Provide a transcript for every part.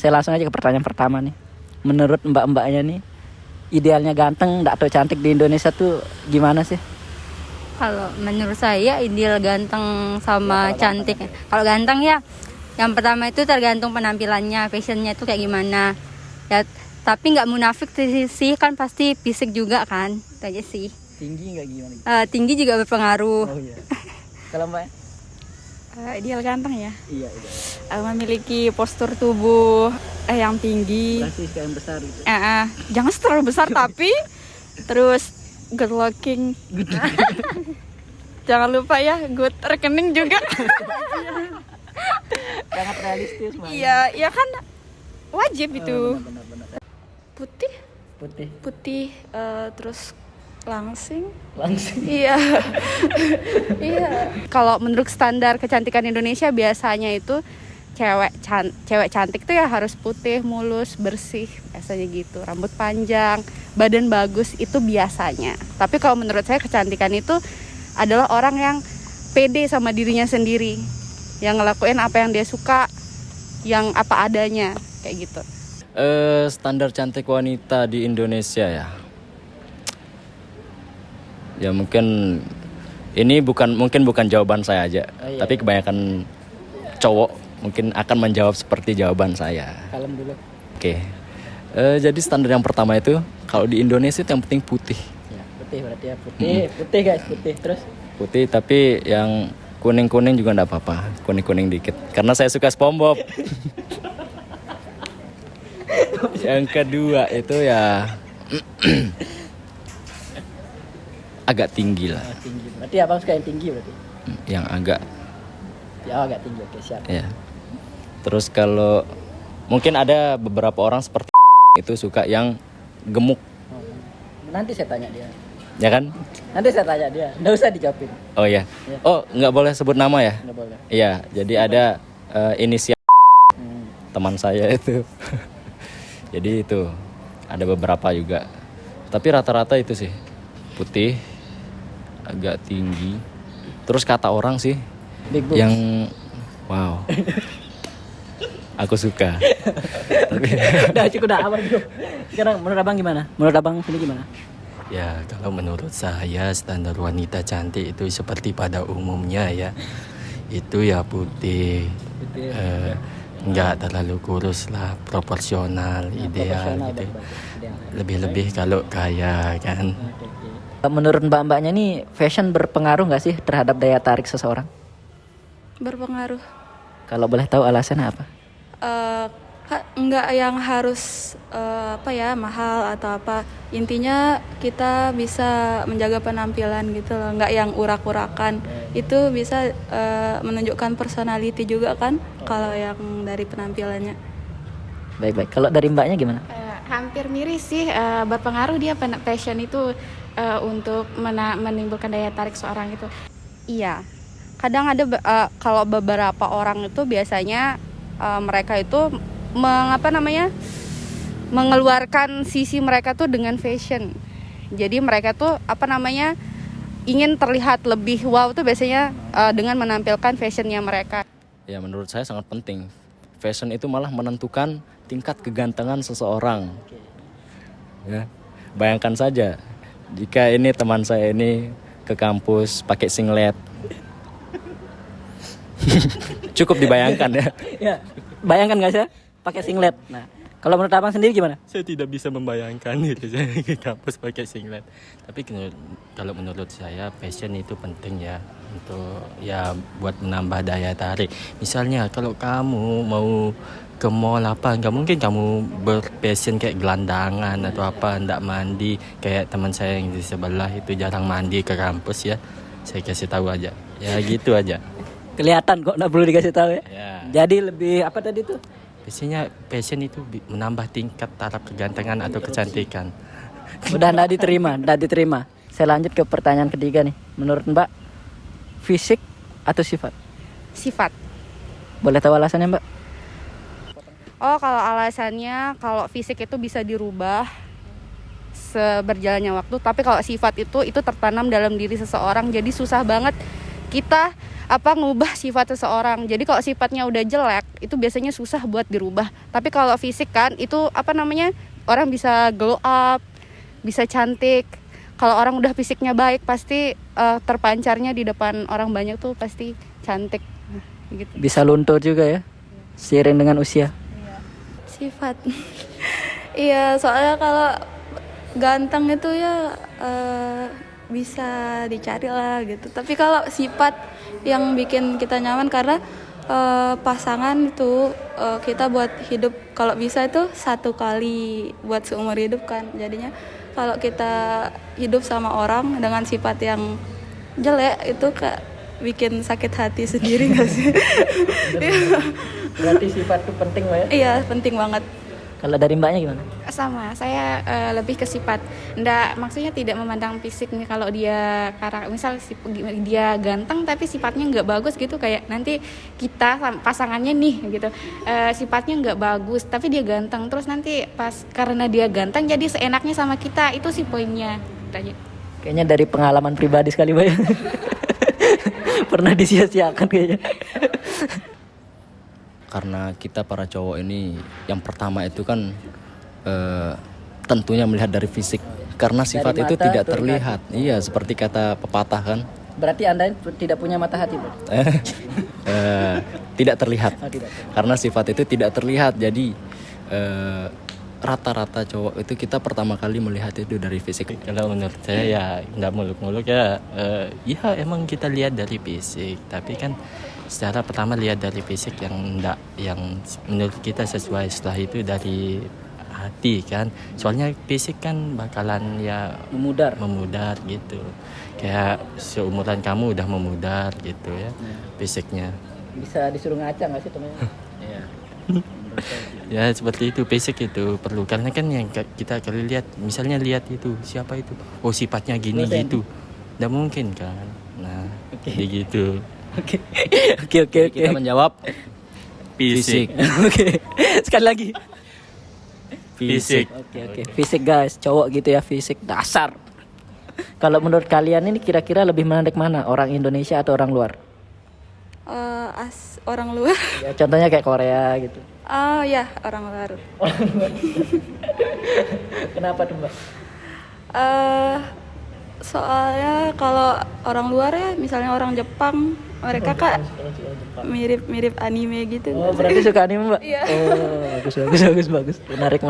Saya langsung aja ke pertanyaan pertama nih. Menurut mbak-mbaknya nih, idealnya ganteng atau cantik di Indonesia tuh gimana sih? Kalau menurut saya ideal ganteng sama cantik. Kalau ganteng ya, yang pertama itu tergantung penampilannya, fashionnya itu kayak gimana. Ya, tapi nggak munafik sih, kan pasti fisik juga kan, itu aja sih. Tinggi nggak gimana? Tinggi juga berpengaruh. Oh iya. Kalau mbak? Ideal ganteng ya. Iya. Memiliki postur tubuh yang tinggi. Pasti yang besar gitu. Jangan terlalu besar tapi terus good looking. Jangan lupa ya good rekening juga. Sangat realistis mbak. Iya, ya kan wajib itu. Benar. Putih, terus langsing. Iya. Iya. Kalau menurut standar kecantikan Indonesia biasanya itu cewek cantik tuh ya harus putih, mulus, bersih, biasanya gitu. Rambut panjang, badan bagus itu biasanya. Tapi kalau menurut saya kecantikan itu adalah orang yang pede sama dirinya sendiri, yang ngelakuin apa yang dia suka, yang apa adanya, kayak gitu. Standar cantik wanita di Indonesia ya. Ya mungkin ini bukan jawaban saya aja, tapi kebanyakan cowok mungkin akan menjawab seperti jawaban saya. Kalem dulu. Oke. Jadi standar yang pertama itu kalau di Indonesia itu yang penting putih. Ya, putih berarti ya putih guys, putih terus. Putih tapi yang kuning-kuning juga enggak apa-apa, kuning-kuning dikit. Karena saya suka SpongeBob. Yang kedua itu ya agak tinggi lah. Tinggi. Berarti abang suka yang tinggi berarti? Yang agak. Ya agak tinggi, oke siap. Ya. Terus kalau mungkin ada beberapa orang seperti itu suka yang gemuk. Nanti saya tanya dia. Ya kan? Nanti saya tanya dia. Nggak usah dijawabin. Oh ya. Oh nggak boleh sebut nama ya? Nggak boleh. Iya. Jadi ada inisial teman saya itu. Jadi itu ada beberapa juga. Tapi rata-rata itu sih putih, agak tinggi. Terus kata orang sih Big boobs. yang wow. Aku suka. Udah cukup dah abang dulu. Sekarang menurut abang gimana? Menurut abang sini gimana? Ya, kalau menurut saya standar wanita cantik itu seperti pada umumnya ya. Itu ya putih. Enggak terlalu kurus lah, proporsional, ideal gitu. Lebih-lebih kalau kaya kan. Menurut mbak-mbaknya nih, fashion berpengaruh nggak sih terhadap daya tarik seseorang? Berpengaruh. Kalau boleh tahu alasannya apa? Enggak yang harus mahal atau apa. Intinya kita bisa menjaga penampilan gitu loh, enggak yang urak-urakan. Itu bisa menunjukkan personality juga kan kalau yang dari penampilannya. Baik. Kalau dari mbaknya gimana? Hampir miris sih, berpengaruh dia fashion itu untuk menimbulkan daya tarik seorang itu. Iya. Kadang ada kalau beberapa orang itu biasanya mereka itu mengeluarkan sisi mereka tuh dengan fashion. Jadi mereka tuh ingin terlihat lebih wow tuh biasanya dengan menampilkan fashionnya mereka. Ya menurut saya sangat penting. Fashion itu malah menentukan tingkat kegantengan seseorang. Ya, bayangkan saja jika ini teman saya ini ke kampus pakai singlet. Cukup dibayangkan ya. Ya, bayangkan nggak sih pakai singlet. Nah, kalau menurut abang sendiri gimana? Saya tidak bisa membayangkan gitu saya ke kampus pakai singlet. Tapi kalau menurut saya fashion itu penting ya untuk ya buat menambah daya tarik. Misalnya kalau kamu mau ke mall apa, nggak mungkin kamu berpassion kayak gelandangan atau apa, ndak mandi kayak teman saya yang di sebelah itu jarang mandi ke kampus ya. Saya kasih tahu aja. Ya gitu aja. Kelihatan kok, nggak perlu dikasih tahu ya. Jadi lebih apa tadi tuh? Biasanya passion itu menambah tingkat taraf kegantengan atau kecantikan. Udah nggak diterima. Saya lanjut ke pertanyaan ketiga nih. Menurut mbak, fisik atau sifat? Sifat. Boleh tahu alasannya mbak? Oh, kalau alasannya kalau fisik itu bisa dirubah seberjalannya waktu, tapi kalau sifat itu tertanam dalam diri seseorang, jadi susah banget kita ngubah sifat seseorang. Jadi kalau sifatnya udah jelek, itu biasanya susah buat dirubah. Tapi kalau fisik kan itu apa namanya, orang bisa glow up, bisa cantik. Kalau orang udah fisiknya baik pasti terpancarnya di depan orang banyak tuh pasti cantik. Nah, gitu. Bisa luntur juga ya, seiring dengan usia. Sifat. Iya, soalnya kalau ganteng itu ya bisa dicari lah gitu. Tapi kalau sifat yang bikin kita nyaman karena pasangan itu kita buat hidup kalau bisa itu satu kali buat seumur hidup kan. Jadinya kalau kita hidup sama orang dengan sifat yang jelek itu kayak bikin sakit hati sendiri nggak sih? Berarti sifat itu penting Mbak ya? Iya, penting banget. Kalau dari Mbaknya gimana? Sama, saya lebih ke sifat. Nggak, maksudnya tidak memandang fisik nih. Kalau dia misal dia ganteng tapi sifatnya nggak bagus gitu, kayak nanti kita pasangannya nih gitu, sifatnya nggak bagus tapi dia ganteng, terus nanti pas karena dia ganteng jadi seenaknya sama kita, itu sih poinnya. Kayaknya dari pengalaman pribadi sekali Mbak ya. Pernah disia-siakan kayaknya. Karena kita para cowok ini yang pertama itu kan tentunya melihat dari fisik, karena sifat Dari itu mata tidak turun terlihat. Iya, seperti kata pepatah kan. Berarti Anda tidak punya mata hati Mbak? Tidak terlihat. Oh, tidak. Karena sifat itu tidak terlihat. Jadi rata-rata cowok itu kita pertama kali melihat itu dari fisik. Kalau menurut saya ya nggak muluk-muluk ya. Ya emang kita lihat dari fisik, tapi kan secara pertama lihat dari fisik yang menurut kita sesuai, setelah itu dari hati kan. Soalnya fisik kan bakalan ya memudar gitu. Kayak seumuran kamu udah memudar gitu ya fisiknya. Bisa disuruh ngaca nggak sih temennya? Iya. Ya seperti itu, basic itu perlu, karena kan yang kita kali lihat, misalnya lihat itu siapa itu, oh sifatnya gini Dosen. gitu, nggak mungkin kan. Nah jadi gitu. Oke. Kita menjawab fisik. Oke. Sekali lagi. Fisik. Oke. Fisik guys, cowok gitu ya, fisik dasar. Kalau menurut kalian ini kira-kira lebih menarik mana? Orang Indonesia atau orang luar? Orang luar. Ya, contohnya kayak Korea gitu. Oh ya, orang luar. Kenapa tuh Mbak? Soalnya kalau orang luar ya, misalnya orang Jepang, mereka kak mirip anime gitu. Oh, berarti suka anime Mbak? Iya. Oh, bagus. Menarik.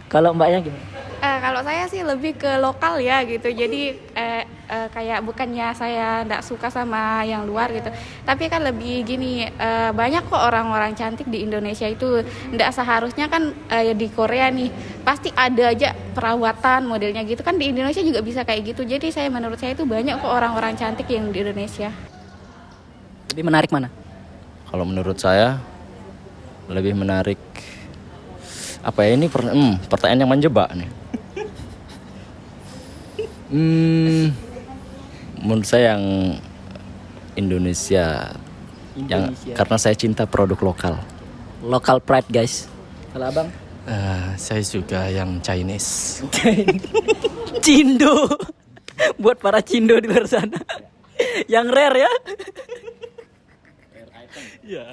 Kalau Mbaknya gimana? Kalau saya sih lebih ke lokal ya gitu. Jadi kayak bukannya saya nggak suka sama yang luar gitu, tapi kan lebih gini, banyak kok orang-orang cantik di Indonesia itu. Nggak seharusnya kan di Korea nih pasti ada aja perawatan modelnya gitu kan, di Indonesia juga bisa kayak gitu. Jadi menurut saya itu banyak kok orang-orang cantik yang di Indonesia. Lebih menarik mana? Kalau menurut saya lebih menarik apa ya, ini pertanyaan yang menjebak nih. Menurut saya yang Indonesia. Yang karena saya cinta produk lokal. Local pride guys. Kalau abang? Saya suka yang Chinese. Cindo. Buat para cindo di luar sana. Yang rare ya. Ya,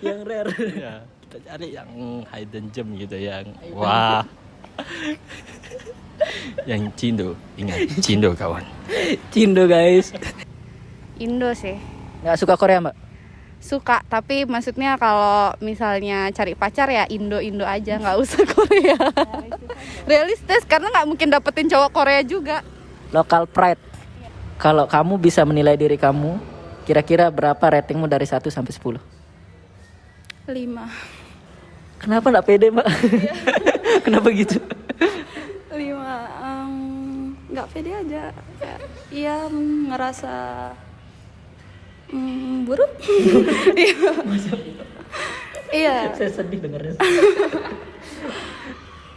Yang rare. ya, kita cari yang hidden gem gitu, yang wah. Yang Cindo, ingat Cindo kawan. Cindo guys. Indo sih. Nggak suka Korea Mbak? Suka, tapi maksudnya kalau misalnya cari pacar ya Indo aja, nggak usah Korea. Realistis, karena nggak mungkin dapetin cowok Korea juga. Local pride. Kalau kamu bisa menilai diri kamu, kira-kira berapa ratingmu dari 1 sampai 10? 5. Kenapa nggak pede Mbak? Kenapa gitu? 5, nggak pede aja. Iya, ngerasa buruk. Iya. Saya sedih dengarnya.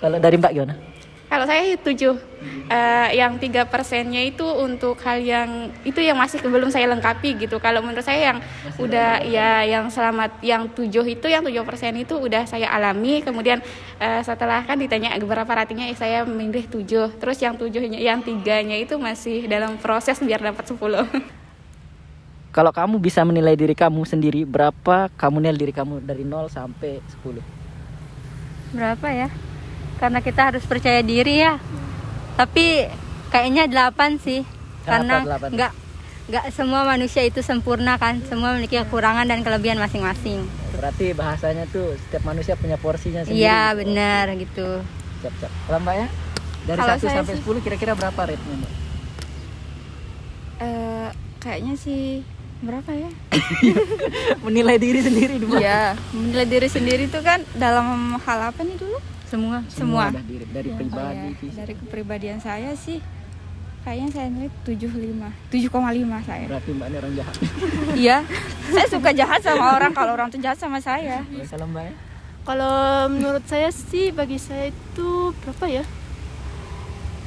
Kalau dari Mbak gimana? Kalau saya 7, yang 3%-nya itu untuk hal yang itu yang masih belum saya lengkapi gitu. Kalau menurut saya yang masih udah ya yang selamat, yang 7 itu udah saya alami. Kemudian setelah kan ditanya berapa ratingnya, saya milih 7. Terus yang 3-nya itu masih dalam proses biar dapat 10. Kalau kamu bisa menilai diri kamu sendiri, berapa kamu nilai diri kamu dari 0 sampai 10? Berapa ya? Karena kita harus percaya diri ya. Tapi kayaknya 8 sih. Karena Kenapa 8? nggak semua manusia itu sempurna kan. Semua memiliki kekurangan dan kelebihan masing-masing. Berarti bahasanya tuh setiap manusia punya porsinya sendiri. Iya, benar gitu. Siap. Kalau Mbak ya? Dari Kalau 1 saya sampai 10 kira-kira berapa rate-nya, Mbak? Kayaknya sih berapa ya? Menilai diri sendiri dulu. Iya, menilai diri sendiri itu kan dalam hal apa nih dulu? Semua. Dari pribadi, fisik. Dari kepribadian saya sih kayaknya saya nilai 7,5 saya. Berarti Mbak ini orang jahat. Iya, saya suka jahat sama orang kalau orang tuh jahat sama saya. Kalau Mbak ya? Kalau menurut saya sih, bagi saya itu berapa ya?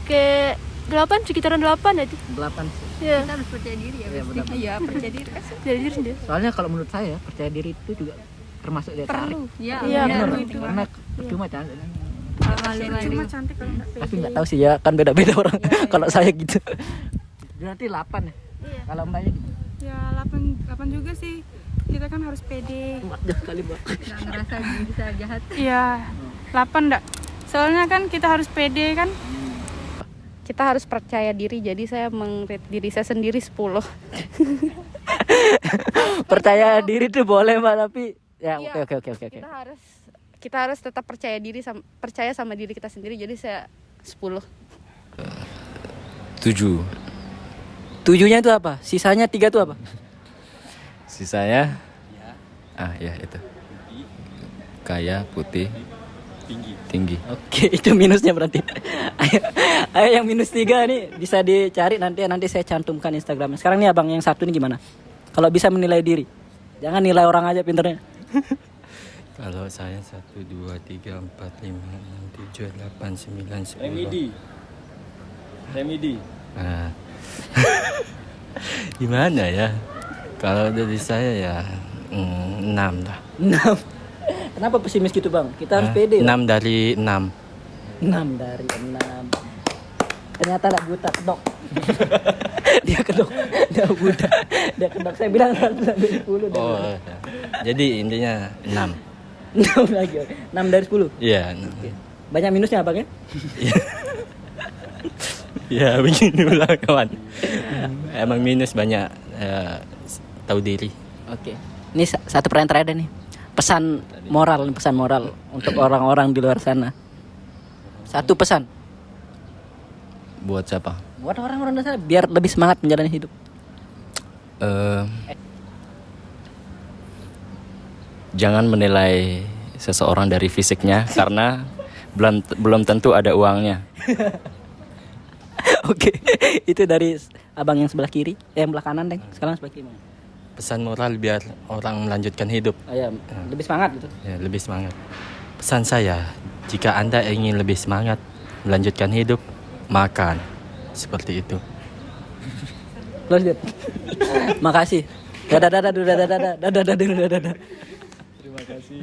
Kayak 8, sekitaran 8 aja. 8 sih. Iya, Kita harus percaya diri ya. Iya, benar. Iya, percaya diri kan dari diri sendiri. Soalnya kalau menurut saya percaya diri itu juga termasuk daya tarik. Iya, Iya, benar. perlu. Karena percuma cantik. Malu-malu. Tapi nggak tahu sih ya, kan beda-beda orang. Kalau saya gitu. Berarti 8 ya? Iya. Kalau Mbaknya gitu. Ya 8 juga sih. Kita kan harus pede. Jauh kali Mbak. Nggak ngerasa bisa jahat. Iya, 8 enggak. Soalnya kan kita harus pede kan. Kita harus percaya diri, jadi saya meng-rate diri saya sendiri 10. Percaya diri tuh boleh Mbak, tapi ya Iya. oke. Kita harus tetap percaya diri, percaya sama diri kita sendiri, jadi saya 10. 7. 7-nya itu apa? Sisanya 3 itu apa? Sisanya ya itu. Kaya, putih, tinggi. Oke, itu minusnya berarti. Ayo yang minus 3 nih bisa dicari nanti saya cantumkan Instagramnya. Sekarang nih abang yang satu ini gimana? Kalau bisa menilai diri, jangan nilai orang aja pinternya. Kalau saya 1, 2, 3, 4, 5, 6, 7, 8, 9, 10. Remedi. Nah. Gimana ya? Kalau dari saya ya 6 lah. 6. Kenapa pesimis gitu bang? Kita harus pede. 6 dari 6. 6 dari 6. Ternyata tak buta, kedok. Dia kedok, dia buta, dia kedok. Saya bilang 1 sampai 10. Oh, ya. Jadi intinya 6. 6 lagi. 6 dari 10. Iya. Banyak minusnya abang ya? Ya beginilah kawan. Emang minus banyak tahu diri. Oke. Ini satu pertanyaan terakhir nih. Pesan moral untuk orang-orang di luar sana. Satu pesan Buat siapa? buat orang-orang di luar sana biar lebih semangat menjalani hidup. Jangan menilai seseorang dari fisiknya karena belum tentu ada uangnya. Oke. Itu dari abang yang sebelah kiri, yang sebelah kanan, Deng. Sekarang sebelah kiri. Pesan moral biar orang melanjutkan hidup. Oh ya, lebih semangat gitu. Ya, lebih semangat. Pesan saya, jika Anda ingin lebih semangat melanjutkan hidup, makan. Seperti itu. Lanjut. Makasih. Dadah. Terima kasih.